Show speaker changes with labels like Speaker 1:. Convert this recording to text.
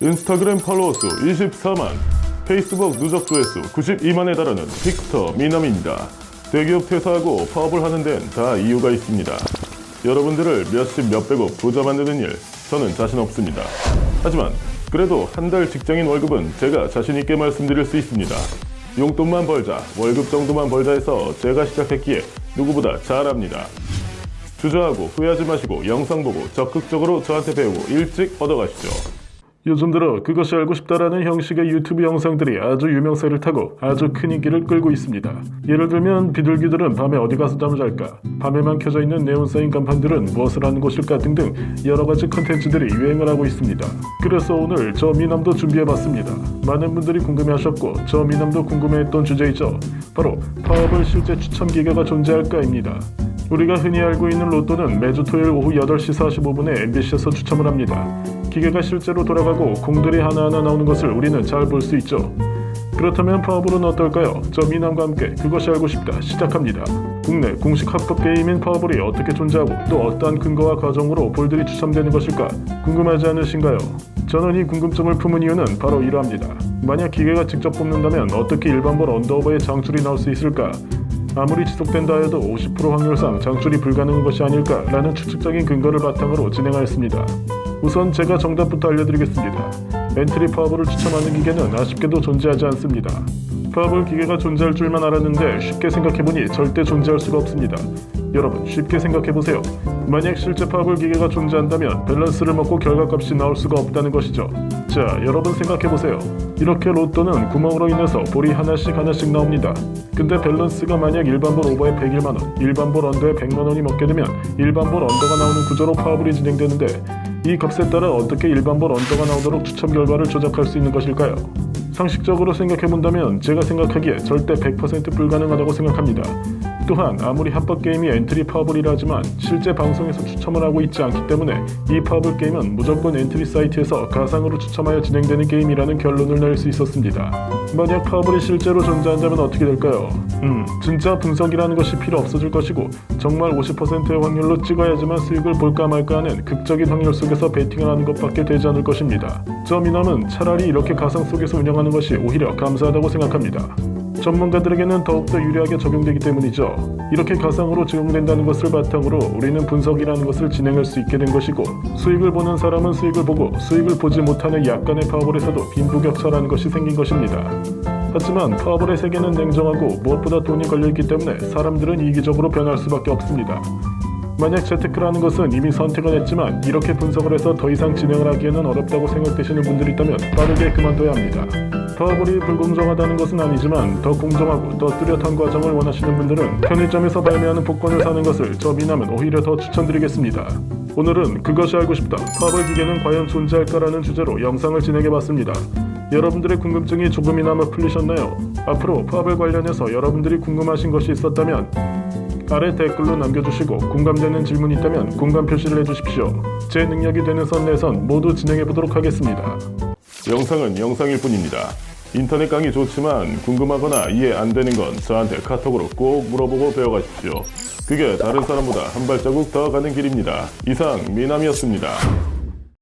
Speaker 1: 인스타그램 팔로워 수 24만, 페이스북 누적 조회수 92만에 달하는 빅터 미남입니다. 대기업 퇴사하고 파업을 하는 데는 다 이유가 있습니다. 여러분들을 몇십 몇백억 부자 만드는 일, 저는 자신 없습니다. 하지만 그래도 한 달 직장인 월급은 제가 자신 있게 말씀드릴 수 있습니다. 용돈만 벌자, 월급 정도만 벌자 해서 제가 시작했기에 누구보다 잘 압니다. 주저하고 후회하지 마시고 영상 보고 적극적으로 저한테 배우고 일찍 얻어가시죠. 요즘 들어 그것이 알고 싶다라는 형식의 유튜브 영상들이 아주 유명세를 타고 아주 큰 인기를 끌고 있습니다. 예를 들면 비둘기들은 밤에 어디 가서 잠을 잘까? 밤에만 켜져 있는 네온 사인 간판들은 무엇을 하는 곳일까? 등등 여러가지 컨텐츠들이 유행을 하고 있습니다. 그래서 오늘 저 미남도 준비해봤습니다. 많은 분들이 궁금해하셨고 저 미남도 궁금해했던 주제이죠. 바로 파업을 실제 추첨 기계가 존재할까입니다. 우리가 흔히 알고 있는 로또는 매주 토요일 오후 8시 45분에 MBC에서 추첨을 합니다. 기계가 실제로 돌아가고 공들이 하나하나 나오는 것을 우리는 잘 볼 수 있죠. 그렇다면 파워볼은 어떨까요? 저 미남과 함께 그것이 알고 싶다 시작합니다. 국내 공식 합법 게임인 파워볼이 어떻게 존재하고 또 어떠한 근거와 과정으로 볼들이 추첨되는 것일까 궁금하지 않으신가요? 저는 이 궁금증을 품은 이유는 바로 이러합니다. 만약 기계가 직접 뽑는다면 어떻게 일반 볼 언더오버에 장출이 나올 수 있을까? 아무리 지속된다 해도 50% 확률상 장출이 불가능한 것이 아닐까라는 추측적인 근거를 바탕으로 진행하였습니다. 우선 제가 정답부터 알려드리겠습니다. 엔트리 파워볼을 추첨하는 기계는 아쉽게도 존재하지 않습니다. 파워볼 기계가 존재할 줄만 알았는데 쉽게 생각해보니 절대 존재할 수가 없습니다. 여러분 쉽게 생각해보세요. 만약 실제 파워볼 기계가 존재한다면 밸런스를 먹고 결과값이 나올 수가 없다는 것이죠. 자, 여러분 생각해보세요. 이렇게 로또는 구멍으로 인해서 볼이 하나씩 나옵니다. 근데 밸런스가 만약 일반 볼 오버에 101만원, 일반 볼 언더에 100만원이 먹게 되면 일반 볼 언더가 나오는 구조로 파워볼이 진행되는데 이 값에 따라 어떻게 일반 볼 언더가 나오도록 추첨 결과를 조작할 수 있는 것일까요? 상식적으로 생각해본다면 제가 생각하기에 절대 100% 불가능하다고 생각합니다. 또한 아무리 합법 게임이 엔트리 파워볼이라 하지만 실제 방송에서 추첨을 하고 있지 않기 때문에 이 파워볼 게임은 무조건 엔트리 사이트에서 가상으로 추첨하여 진행되는 게임이라는 결론을 낼 수 있었습니다. 만약 파워볼이 실제로 존재한다면 어떻게 될까요? 진짜 분석이라는 것이 필요 없어질 것이고 정말 50%의 확률로 찍어야지만 수익을 볼까 말까 하는 극적인 확률 속에서 베팅을 하는 것밖에 되지 않을 것입니다. 저 미남은 차라리 이렇게 가상 속에서 운영하는 것이 오히려 감사하다고 생각합니다. 전문가들에게는 더욱더 유리하게 적용되기 때문이죠. 이렇게 가상으로 적용된다는 것을 바탕으로 우리는 분석이라는 것을 진행할 수 있게 된 것이고 수익을 보는 사람은 수익을 보고 수익을 보지 못하는 약간의 파워볼에서도 빈부격차라는 것이 생긴 것입니다. 하지만 파워볼의 세계는 냉정하고 무엇보다 돈이 걸려있기 때문에 사람들은 이기적으로 변할 수밖에 없습니다. 만약 재테크를 하는 것은 이미 선택을 했지만 이렇게 분석을 해서 더 이상 진행을 하기에는 어렵다고 생각되시는 분들이 있다면 빠르게 그만둬야 합니다. 파워볼이 불공정하다는 것은 아니지만 더 공정하고 더 뚜렷한 과정을 원하시는 분들은 편의점에서 발매하는 복권을 사는 것을 저 미남은 오히려 더 추천드리겠습니다. 오늘은 그것이 알고 싶다. 파워볼 기계는 과연 존재할까라는 주제로 영상을 진행해봤습니다. 여러분들의 궁금증이 조금이나마 풀리셨나요? 앞으로 파워볼 관련해서 여러분들이 궁금하신 것이 있었다면 아래 댓글로 남겨주시고 공감되는 질문이 있다면 공감 표시를 해주십시오. 제 능력이 되는 선 내선 모두 진행해보도록 하겠습니다. 영상은 영상일 뿐입니다. 인터넷 강의 좋지만 궁금하거나 이해 안 되는 건 저한테 카톡으로 꼭 물어보고 배워가십시오. 그게 다른 사람보다 한 발자국 더 가는 길입니다. 이상 미남이었습니다.